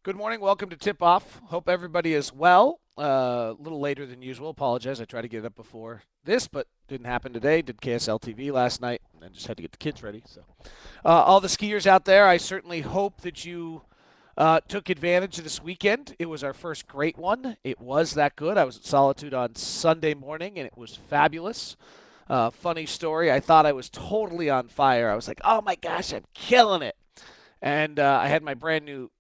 Good morning. Welcome to Tip Off. Hope everybody is well. A little later than usual. Apologize. I tried to get up before this, but didn't happen today. Did KSL TV last night and just had to get the kids ready. So, all the skiers out there, I certainly hope that you took advantage of this weekend. It was our first great one. It was that good. I was at Solitude on Sunday morning, and it was fabulous. Funny story. I thought I was totally on fire. I was like, "Oh my gosh, I'm killing it!" And I had my brand new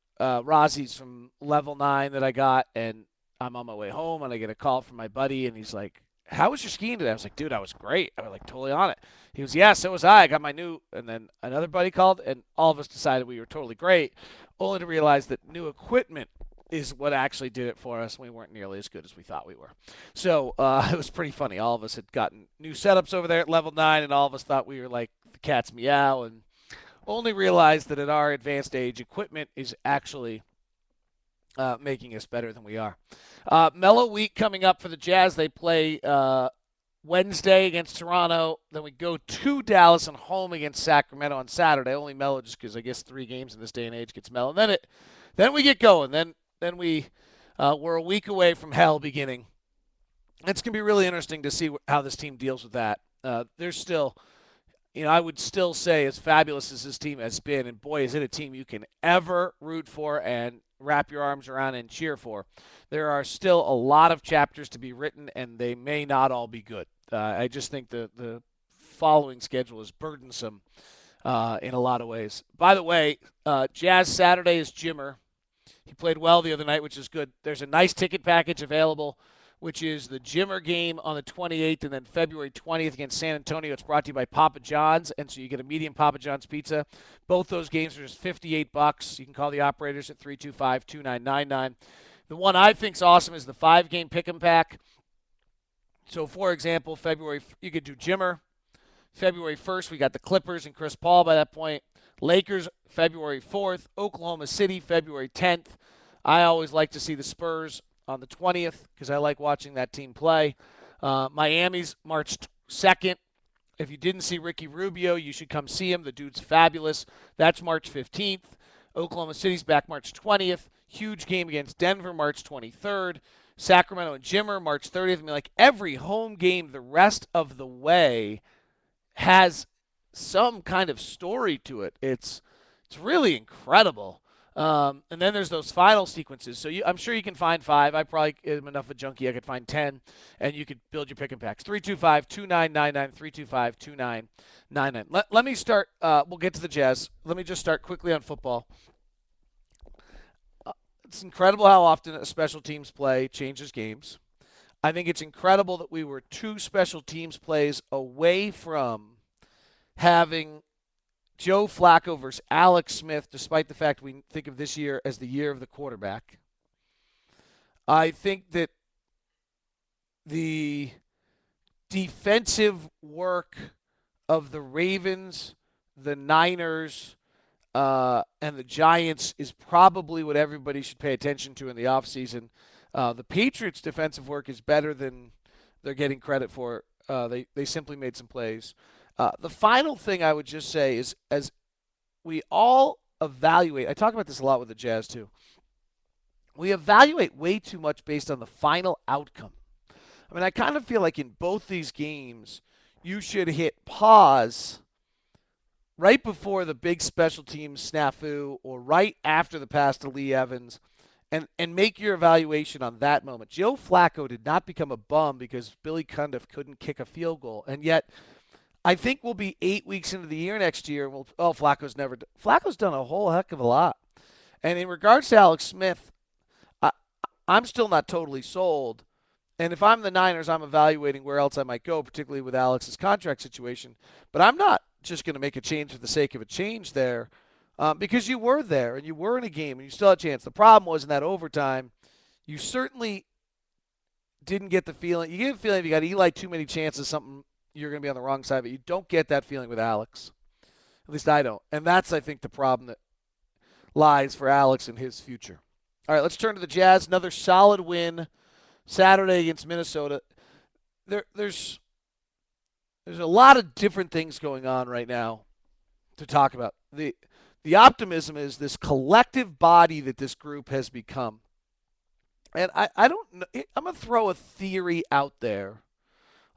Rosie's from Level 9 that I got, and I'm on my way home, and I get a call from my buddy, and he's like, "How was your skiing today?" I was like, "Dude, I was great. I was like totally on it." He was, "Yeah, so was I. I got my new," and then another buddy called, and all of us decided we were totally great, only to realize that new equipment is what actually did it for us. We weren't nearly as good as we thought we were. So it was pretty funny. All of us had gotten new setups over there at Level 9, and all of us thought we were like the cat's meow, and only realized that at our advanced age, equipment is actually making us better than we are. Mellow week coming up for the Jazz. They play Wednesday against Toronto. Then we go to Dallas and home against Sacramento on Saturday. Only mellow just because I guess 3 games in this day and age gets mellow. And then we get going. We're a week away from hell beginning. It's going to be really interesting to see how this team deals with that. There's still I would still say, as fabulous as this team has been, and boy, is it a team you can ever root for and wrap your arms around and cheer for. There are still a lot of chapters to be written, and they may not all be good. I just think the following schedule is burdensome in a lot of ways. By the way, Jazz Saturday is Jimmer. He played well the other night, which is good. There's a nice ticket package available, which is the Jimmer game on the 28th and then February 20th against San Antonio. It's brought to you by Papa John's, and so you get a medium Papa John's pizza. Both those games are just $58. You can call the operators at 325-2999. The one I think's awesome is the 5-game pick 'em pack. So, for example, you could do Jimmer. February 1st, we got the Clippers and Chris Paul by that point. Lakers, February 4th. Oklahoma City, February 10th. I always like to see the Spurs on the 20th because I like watching that team play. Miami's March 2nd. If you didn't see Ricky Rubio, you should come see him. The dude's fabulous. That's March 15th. Oklahoma City's back March 20th. Huge game against Denver March 23rd. Sacramento and Jimmer March 30th. I mean, like every home game the rest of the way has some kind of story to it. It's really incredible. And then there's those final sequences. So I'm sure you can find 5. I probably am enough of a junkie. I could find 10, and you could build your pick and packs. 325-2999, 325-2999. Let me start. We'll get to the Jazz. Let me just start quickly on football. It's incredible how often a special teams play changes games. I think it's incredible that we were 2 special teams plays away from having Joe Flacco versus Alex Smith, despite the fact we think of this year as the year of the quarterback. I think that the defensive work of the Ravens, the Niners, and the Giants is probably what everybody should pay attention to in the offseason. The Patriots' defensive work is better than they're getting credit for. They simply made some plays. The final thing I would just say is, as we all evaluate, I talk about this a lot with the Jazz too. We evaluate way too much based on the final outcome. I mean, I kind of feel like in both these games, you should hit pause right before the big special teams snafu or right after the pass to Lee Evans and make your evaluation on that moment. Joe Flacco did not become a bum because Billy Cundiff couldn't kick a field goal, and yet I think we'll be 8 weeks into the year next year. Flacco's done a whole heck of a lot. And in regards to Alex Smith, I'm still not totally sold. And if I'm the Niners, I'm evaluating where else I might go, particularly with Alex's contract situation. But I'm not just going to make a change for the sake of a change there because you were there and you were in a game and you still had a chance. The problem was in that overtime, you certainly didn't get the feeling. You get the feeling if you got Eli too many chances, something you're going to be on the wrong side, but you don't get that feeling with Alex. At least I don't. And that's, I think, the problem that lies for Alex in his future. All right, let's turn to the Jazz. Another solid win Saturday against Minnesota. There's a lot of different things going on right now to talk about. The The optimism is this collective body that this group has become. And I don't know. I'm going to throw a theory out there.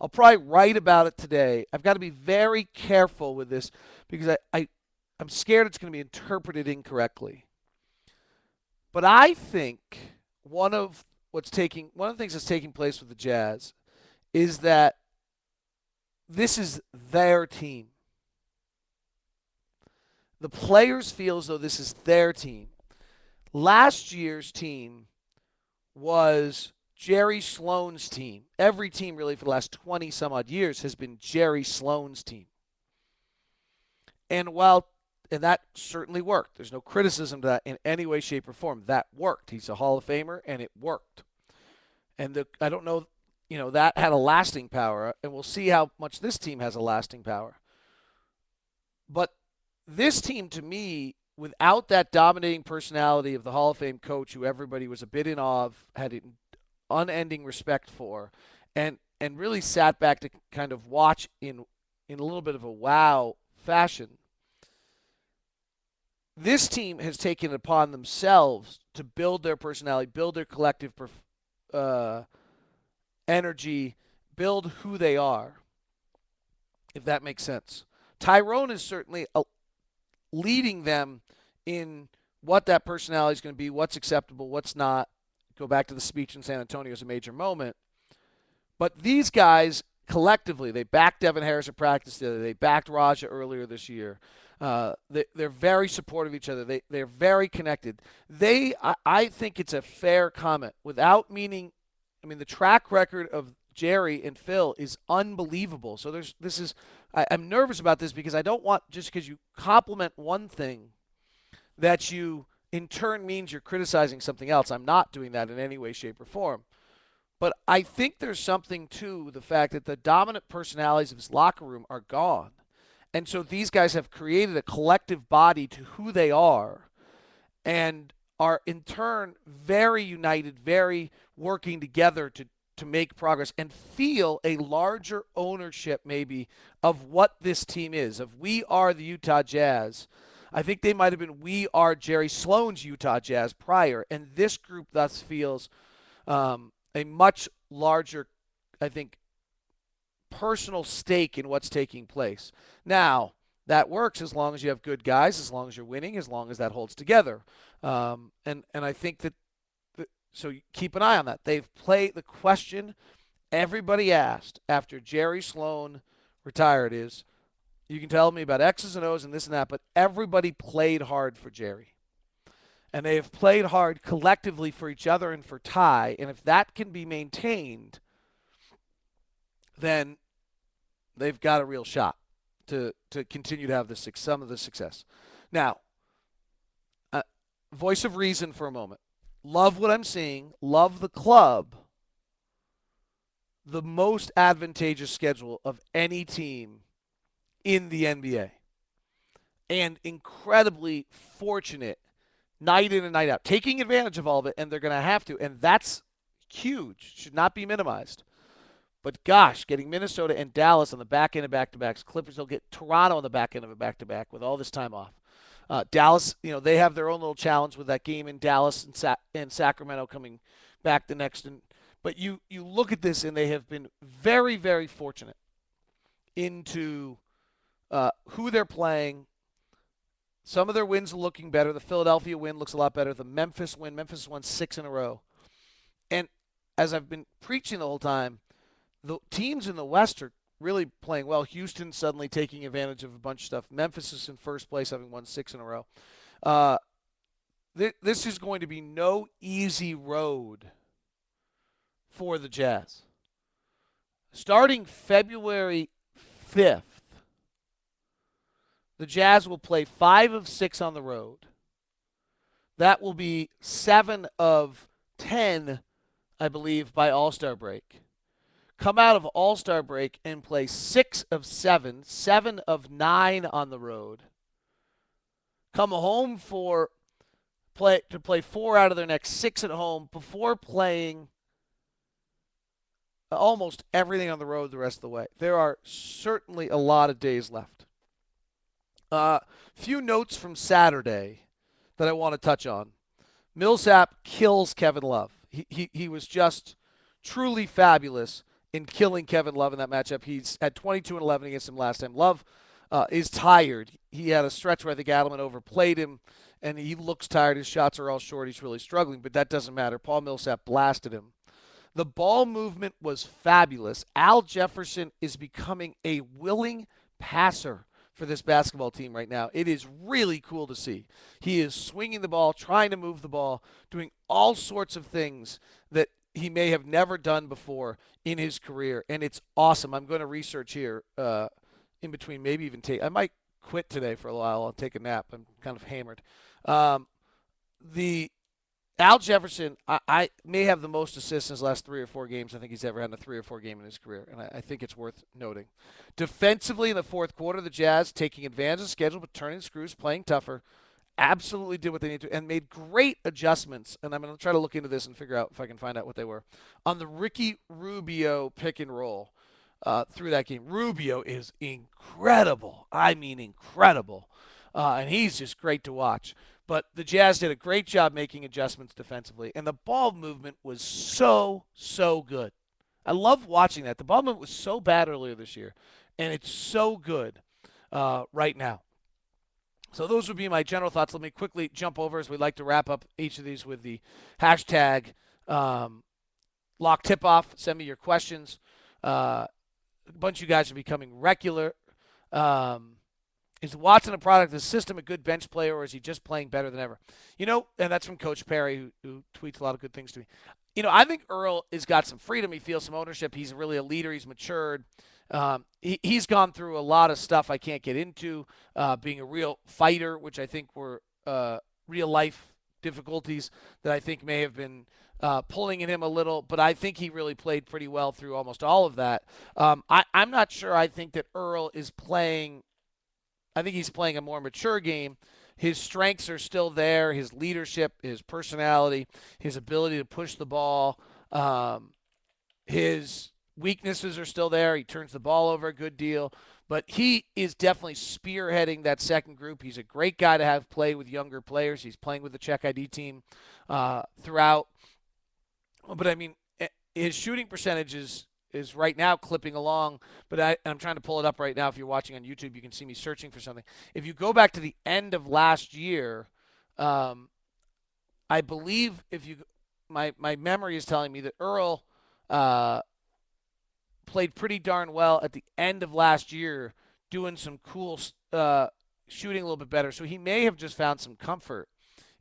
I'll probably write about it today. I've got to be very careful with this because I'm scared it's going to be interpreted incorrectly. But I think one of the things that's taking place with the Jazz is that this is their team. The players feel as though this is their team. Last year's team was Jerry Sloan's team. Every team, really, for the last 20 some odd years has been Jerry Sloan's team. And that certainly worked. There's no criticism to that in any way, shape, or form. That worked. He's a Hall of Famer, and it worked. And I don't know, that had a lasting power, and we'll see how much this team has a lasting power. But this team, to me, without that dominating personality of the Hall of Fame coach who everybody was a bit in awe of, had unending respect for, and really sat back to kind of watch in a little bit of a wow fashion, this team has taken it upon themselves to build their personality, build their collective energy, build who they are, if that makes sense. Tyrone is certainly leading them in what that personality is going to be, what's acceptable, what's not. Go back to the speech in San Antonio as a major moment. But these guys collectively, they backed Devin Harris at practice the other day. They backed Raja earlier this year. They're very supportive of each other. They're very connected. I think it's a fair comment without meaning. I mean, the track record of Jerry and Phil is unbelievable. So I'm nervous about this because I don't want, just because you compliment one thing, that you in turn means you're criticizing something else. I'm not doing that in any way, shape, or form. But I think there's something to the fact that the dominant personalities of his locker room are gone. And so these guys have created a collective body to who they are and are in turn very united, very working together to make progress and feel a larger ownership maybe of what this team is, of we are the Utah Jazz. I think they might have been we are Jerry Sloan's Utah Jazz prior, and this group thus feels a much larger, I think, personal stake in what's taking place. Now, that works as long as you have good guys, as long as you're winning, as long as that holds together. And I think that, so keep an eye on that. They've played the question everybody asked after Jerry Sloan retired is, you can tell me about X's and O's and this and that, but everybody played hard for Jerry. And they have played hard collectively for each other and for Ty. And if that can be maintained, then they've got a real shot to continue to have some of the success. Now, voice of reason for a moment. Love what I'm seeing. Love the club. The most advantageous schedule of any team in the NBA. And incredibly fortunate night in and night out. Taking advantage of all of it, and they're going to have to. And that's huge. Should not be minimized. But gosh, getting Minnesota and Dallas on the back end of back-to-backs. Clippers will get Toronto on the back end of a back-to-back with all this time off. Dallas, they have their own little challenge with that game in Dallas and Sacramento coming back the next. But you look at this, and they have been very, very fortunate into who they're playing. Some of their wins are looking better. The Philadelphia win looks a lot better. The Memphis win. Memphis won 6 in a row. And as I've been preaching the whole time, the teams in the West are really playing well. Houston suddenly taking advantage of a bunch of stuff. Memphis is in first place, having won 6 in a row. This is going to be no easy road for the Jazz. Starting February 5th, the Jazz will play 5 of 6 on the road. That will be 7 of 10, I believe, by All-Star break. Come out of All-Star break and play 6 of 7, 7 of 9 on the road. Come home to play 4 out of their next 6 at home before playing almost everything on the road the rest of the way. There are certainly a lot of days left. Few notes from Saturday that I want to touch on. Millsap kills Kevin Love. He was just truly fabulous in killing Kevin Love in that matchup. He's had 22 and 11 against him last time. Love is tired. He had a stretch where I think Adelman overplayed him, and he looks tired. His shots are all short. He's really struggling, but that doesn't matter. Paul Millsap blasted him. The ball movement was fabulous. Al Jefferson is becoming a willing passer for this basketball team right now. It is really cool to see. He is swinging the ball, trying to move the ball, doing all sorts of things that he may have never done before in his career, and it's awesome. I'm going to research here in between, maybe even I might quit today for a while. I'll take a nap. I'm kind of hammered. The Al Jefferson, I may have the most assists in his last 3 or 4 games I think he's ever had in a 3 or 4 game in his career, and I think it's worth noting. Defensively in the fourth quarter, the Jazz taking advantage of the schedule but turning the screws, playing tougher, absolutely did what they need to, and made great adjustments. And I'm going to try to look into this and figure out if I can find out what they were. On the Ricky Rubio pick and roll through that game, Rubio is incredible. I mean incredible. And he's just great to watch. But the Jazz did a great job making adjustments defensively, and the ball movement was so good. I love watching that. The ball movement was so bad earlier this year, and it's so good right now. So those would be my general thoughts. Let me quickly jump over as we like to wrap up each of these with the hashtag Locke Tip Off. Send me your questions. A bunch of you guys are becoming regular. Is Watson a product of the system, a good bench player, or is he just playing better than ever? And that's from Coach Perry, who tweets a lot of good things to me. I think Earl has got some freedom. He feels some ownership. He's really a leader. He's matured. He's gone through a lot of stuff I can't get into, being a real fighter, which I think were real life difficulties that I think may have been pulling at him a little, but I think he really played pretty well through almost all of that. I'm not sure I think that Earl is playing – I think he's playing a more mature game. His strengths are still there, his leadership, his personality, his ability to push the ball. His weaknesses are still there. He turns the ball over a good deal. But he is definitely spearheading that second group. He's a great guy to have play with younger players. He's playing with the Czech ID team throughout. But, I mean, his shooting percentage is right now clipping along, but I'm trying to pull it up right now. If you're watching on YouTube, you can see me searching for something. If you go back to the end of last year, I believe my memory is telling me that Earl played pretty darn well at the end of last year, doing some cool shooting a little bit better. So he may have just found some comfort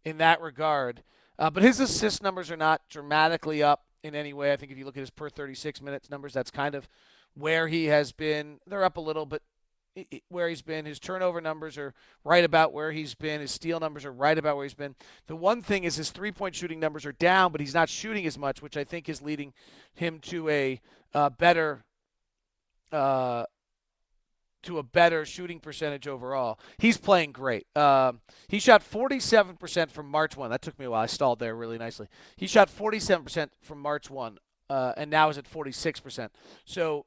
in that regard. But his assist numbers are not dramatically up in any way. I think if you look at his per 36 minutes numbers, that's kind of where he has been. They're up a little, but where he's been. His turnover numbers are right about where he's been. His steal numbers are right about where he's been. The one thing is his three-point shooting numbers are down, but he's not shooting as much, which I think is leading him to a better shooting percentage overall. He's playing great. He shot 47% from March 1. That took me a while. I stalled there really nicely. He shot 47% from March 1, and now is at 46%. So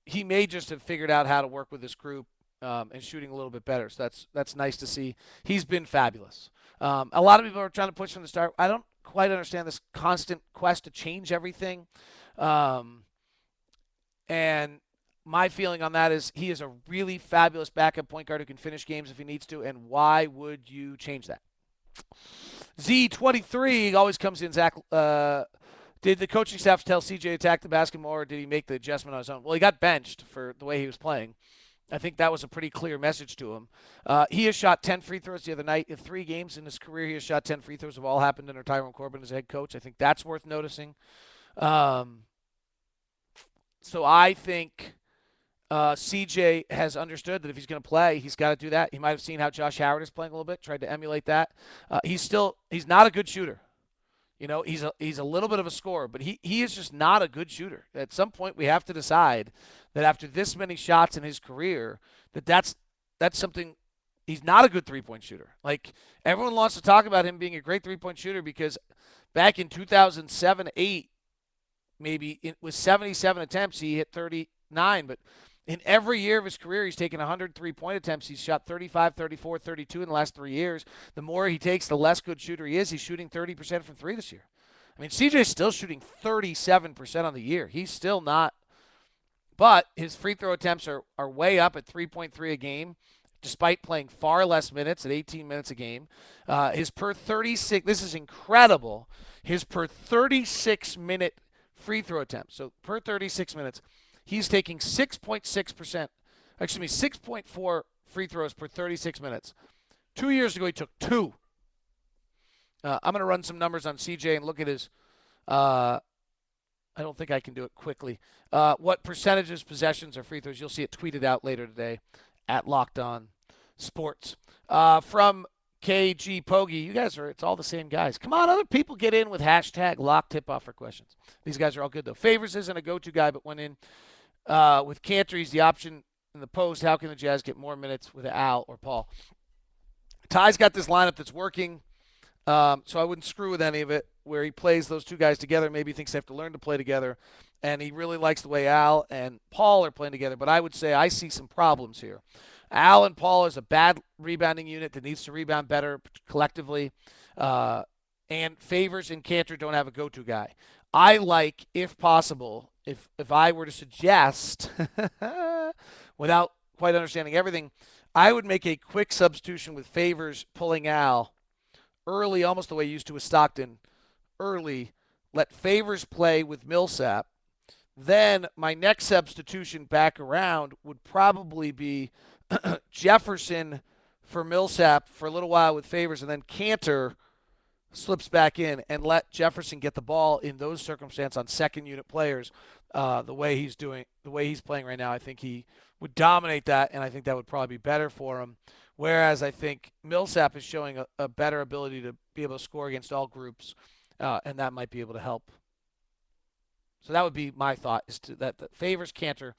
he may just have figured out how to work with this group and shooting a little bit better. So that's nice to see. He's been fabulous. A lot of people are trying to push from the start. I don't quite understand this constant quest to change everything. And my feeling on that is he is a really fabulous backup point guard who can finish games if he needs to, and why would you change that? Jan23rd always comes in, Zach. Did the coaching staff tell CJ to attack the basket more, or did he make the adjustment on his own? Well, he got benched for the way he was playing. I think that was a pretty clear message to him. He has shot 10 free throws the other night. In 3 games in his career, he has shot 10 free throws. Have all happened under Tyrone Corbin as head coach. I think that's worth noticing. So I think CJ has understood that if he's going to play, he's got to do that. He might have seen how Josh Howard is playing a little bit, tried to emulate that. He's not a good shooter. He's a little bit of a scorer, but he is just not a good shooter. At some point, we have to decide that after this many shots in his career, that's something. He's not a good three-point shooter. Like, everyone wants to talk about him being a great three-point shooter because back in 2007-8, maybe it was 77 attempts, he hit 39, but In every year of his career, he's taken 103-point attempts. He's shot 35, 34, 32 in the last 3 years. The more he takes, the less good shooter he is. He's shooting 30% from three this year. I mean, CJ's still shooting 37% on the year. He's still not, but his free throw attempts are way up at 3.3 a game, despite playing far less minutes at 18 minutes a game. His per 36, this is incredible, his per 36-minute free throw attempts. So per 36 minutes, he's taking 6.6%, 6.4 free throws per 36 minutes. 2 years ago, he took two. I'm going to run some numbers on CJ and look at his. I don't think I can do it quickly. What percentages, possessions, or free throws? You'll see it tweeted out later today at Locked On Sports. From KG Pogi, you guys it's all the same guys. Come on, other people get in with hashtag Locke Tip off for questions. These guys are all good, though. Favors isn't a go-to guy, but went in with Cantor. He's the option in the post. How can the Jazz get more minutes with Al or Paul? Ty's got this lineup that's working. So I wouldn't screw with any of it, where he plays those two guys together. Maybe he thinks they have to learn to play together, and he really likes the way Al and Paul are playing together. But I would say I see some problems here. Al and Paul is a bad rebounding unit that needs to rebound better collectively, and Favors and Cantor don't have a go-to guy. I like, if possible, if I were to suggest, without quite understanding everything, I would make a quick substitution with Favors pulling Al early, almost the way you used to with Stockton, early, let Favors play with Millsap. Then my next substitution back around would probably be Jefferson for Millsap for a little while with Favors, and then Cantor slips back in and let Jefferson get the ball in those circumstances on second unit players. The way he's playing right now, I think he would dominate that, and I think that would probably be better for him. Whereas I think Millsap is showing a better ability to be able to score against all groups, and that might be able to help. So that would be my thought, is that the Favors Cantor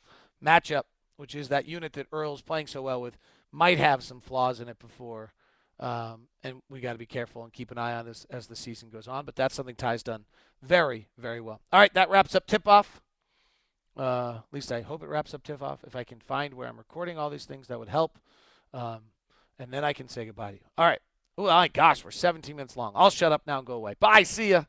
matchup, which is that unit that Earl's playing so well with, might have some flaws in it before. And we got to be careful and keep an eye on this as the season goes on. But that's something Ty's done very, very well. All right, that wraps up tip-off. At least I hope it wraps up tip-off. If I can find where I'm recording all these things, that would help. And then I can say goodbye to you. All right. Oh, my gosh, we're 17 minutes long. I'll shut up now and go away. Bye. See ya.